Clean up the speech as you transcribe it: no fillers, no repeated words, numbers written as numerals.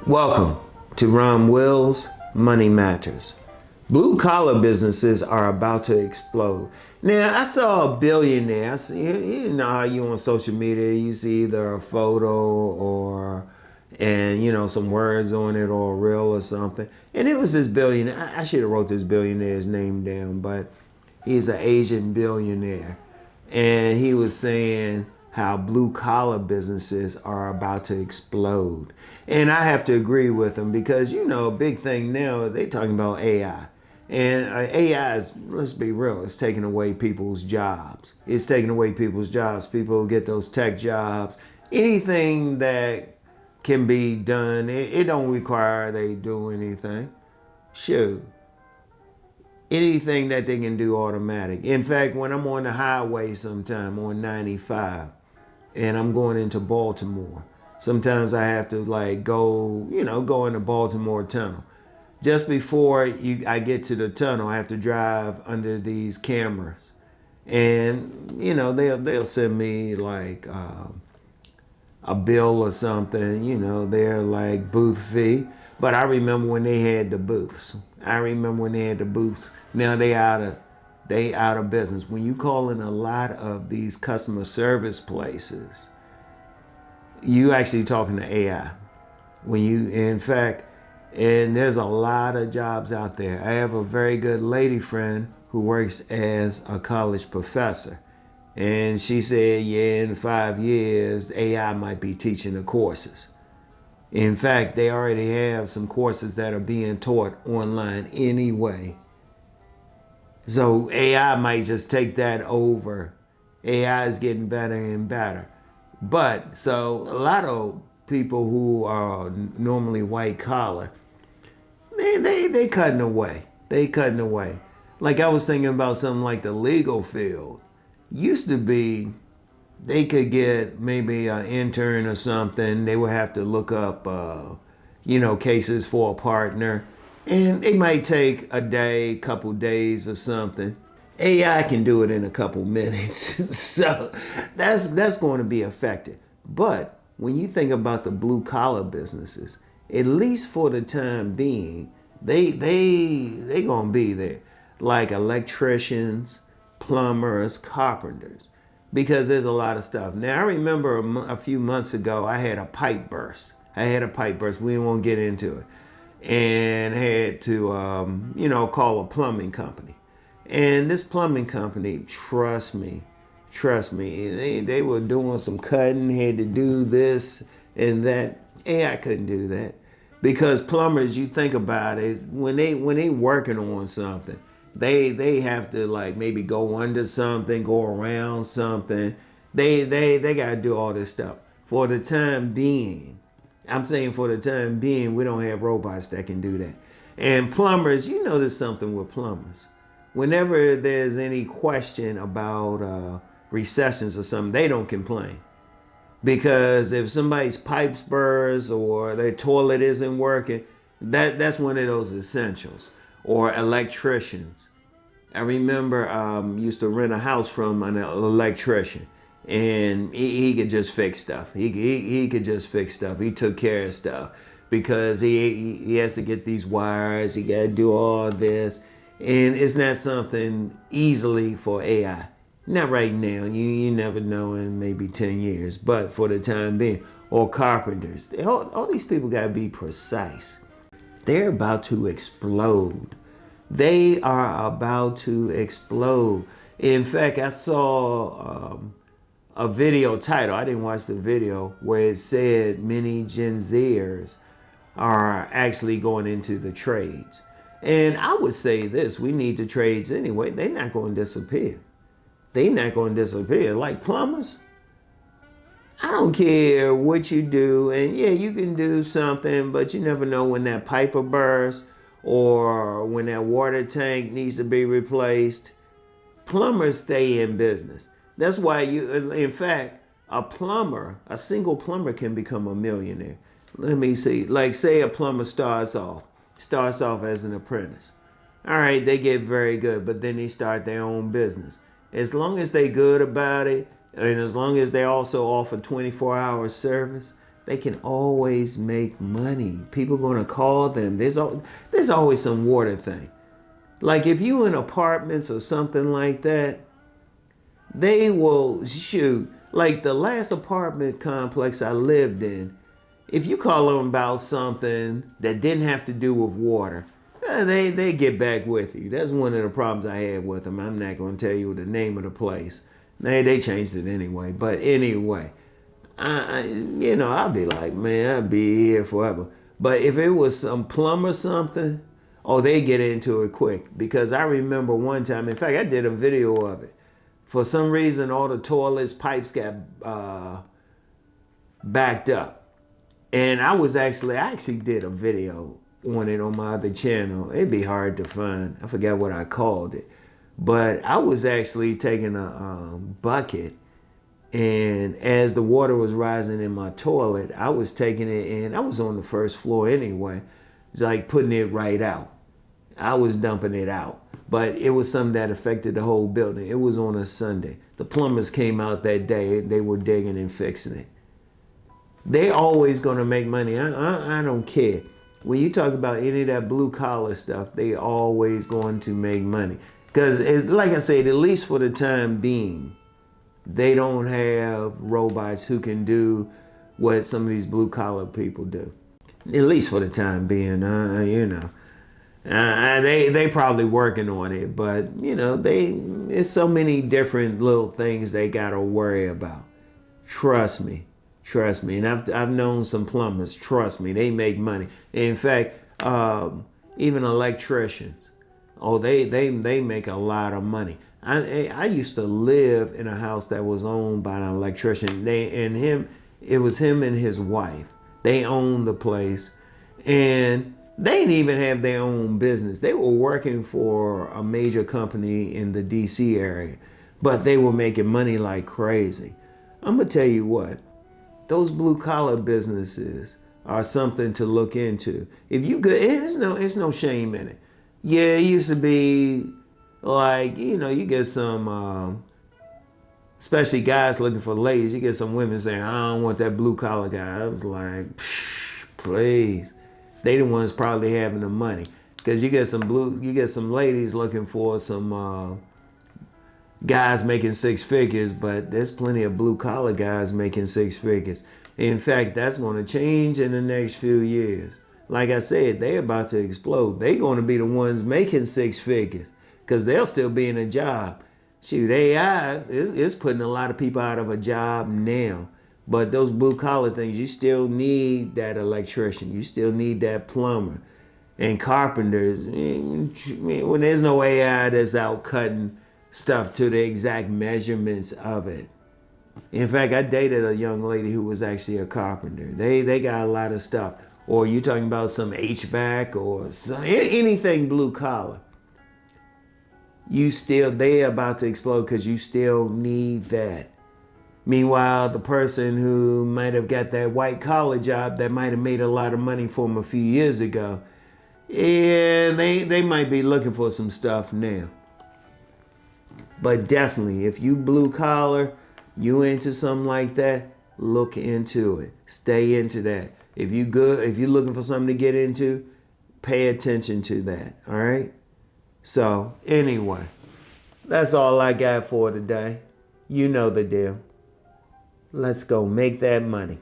Welcome to RomWills Money Matters. Blue collar businesses are about to explode. Now, I saw a billionaire. You know how you on social media, you see either a photo or some words on it or a reel or something. And it was this billionaire. I should have wrote this billionaire's name down, but he's an Asian billionaire. And he was saying how blue collar businesses are about to explode. And I have to agree with him because, a big thing now, they talking about AI. And AI is, let's be real, it's taking away people's jobs. It's taking away people's jobs. People get those tech jobs. Anything that can be done, it don't require they do anything. Shoot. Anything that they can do automatic. In fact, when I'm on the highway sometime on 95 and I'm going into Baltimore, sometimes I have to go in the Baltimore tunnel. Just before I get to the tunnel, I have to drive under these cameras. And, they'll send me a bill or something, they're like booth fee. But I remember when they had the booths. Now they out of business. When you call in a lot of these customer service places, you actually talking to AI. And there's a lot of jobs out there. I have a very good lady friend who works as a college professor. And she said, in 5 years, AI might be teaching the courses. In fact, they already have some courses that are being taught online anyway. So AI might just take that over. AI is getting better and better. But so a lot of people who are normally white collar, they cutting away. Like I was thinking about something like the legal field. Used to be they could get maybe an intern or something. They would have to look up, cases for a partner. And it might take a day, couple days or something. AI can do it in a couple minutes. So that's going to be effective. But when you think about the blue collar businesses, at least for the time being, they going to be there. Like electricians, plumbers, carpenters. Because there's a lot of stuff. Now, I remember a few months ago, I had a pipe burst. We won't get into it. And had to, call a plumbing company. And this plumbing company, trust me, they were doing some cutting, had to do this and that. AI couldn't do that. Because plumbers, you think about it, when they working on something, they have to maybe go under something, go around something. They got to do all this stuff. For the time being, we don't have robots that can do that. And plumbers, there's something with plumbers. Whenever there's any question about recessions or something, they don't complain. Because if somebody's pipes burst or their toilet isn't working, that's one of those essentials. Or electricians. I remember used to rent a house from an electrician, and he could just fix stuff. He could just fix stuff. He took care of stuff because he has to get these wires. He got to do all this, and it's not something easily for AI. Not right now. You never know in maybe 10 years, but for the time being. Or carpenters. All these people got to be precise. They're about to explode. They are about to explode. In fact, I saw a video title. I didn't watch the video where it said many Gen Zers are actually going into the trades. And I would say this, we need the trades anyway. They're not going to disappear. Like plumbers. I don't care what you do, and you can do something, but you never know when that pipe will burst or when that water tank needs to be replaced. Plumbers stay in business. That's why in fact, a single plumber can become a millionaire. Let me see, say a plumber starts off as an apprentice. All right, they get very good, but then they start their own business. As long as they good about it, and as long as they also offer 24-hour service, They can always make money. People going to call them. There's always some water thing. Like if you in apartments or something like that, they will shoot. Like the last apartment complex I lived in, if you call them about something that didn't have to do with water, they get back with you. That's one of the problems I had with them. I'm not going to tell you the name of the place. They changed it anyway. But anyway, I'll be like, man, I'll be here forever. But if it was some plumber or something, oh, they get into it quick. Because I remember one time, in fact, I did a video of it. For some reason, all the toilets, pipes got backed up. And I actually did a video on it on my other channel. It'd be hard to find. I forgot what I called it. But I was actually taking a bucket, and as the water was rising in my toilet, I was taking it in. I was on the first floor anyway. It's like putting it right out. I was dumping it out. But it was something that affected the whole building. It was on a Sunday. The plumbers came out that day. They were digging and fixing it. They always going to make money. I don't care. When you talk about any of that blue collar stuff, they always going to make money. Because like I said, at least for the time being, they don't have robots who can do what some of these blue collar people do. At least for the time being, they probably working on it, but it's so many different little things they gotta worry about. Trust me. And I've known some plumbers. Trust me, they make money. In fact, even electricians, they make a lot of money. I used to live in a house that was owned by an electrician. It was him and his wife. They owned the place, and they didn't even have their own business. They were working for a major company in the DC area, but they were making money like crazy. I'm gonna tell you what, those blue collar businesses are something to look into. If you good, it's no shame in it. Yeah, it used to be like, you get some, especially guys looking for ladies, you get some women saying, I don't want that blue collar guy. I was like, please. They the ones probably having the money. Because you get some ladies looking for some guys making six figures, but there's plenty of blue collar guys making six figures. In fact, that's going to change in the next few years. Like I said, they're about to explode. They're going to be the ones making six figures because they'll still be in a job. Shoot, AI is putting a lot of people out of a job now. But those blue collar things, you still need that electrician. You still need that plumber and carpenters. When there's no AI that's out cutting stuff to the exact measurements of it. In fact, I dated a young lady who was actually a carpenter. They got a lot of stuff. Or you talking about some HVAC or anything blue collar. They're about to explode because you still need that. Meanwhile, the person who might have got that white collar job that might have made a lot of money for them a few years ago, yeah, they might be looking for some stuff now. But definitely, if you blue collar, you into something like that, look into it. Stay into that. If you're looking for something to get into, pay attention to that, all right? So, anyway, that's all I got for today. You know the deal. Let's go make that money.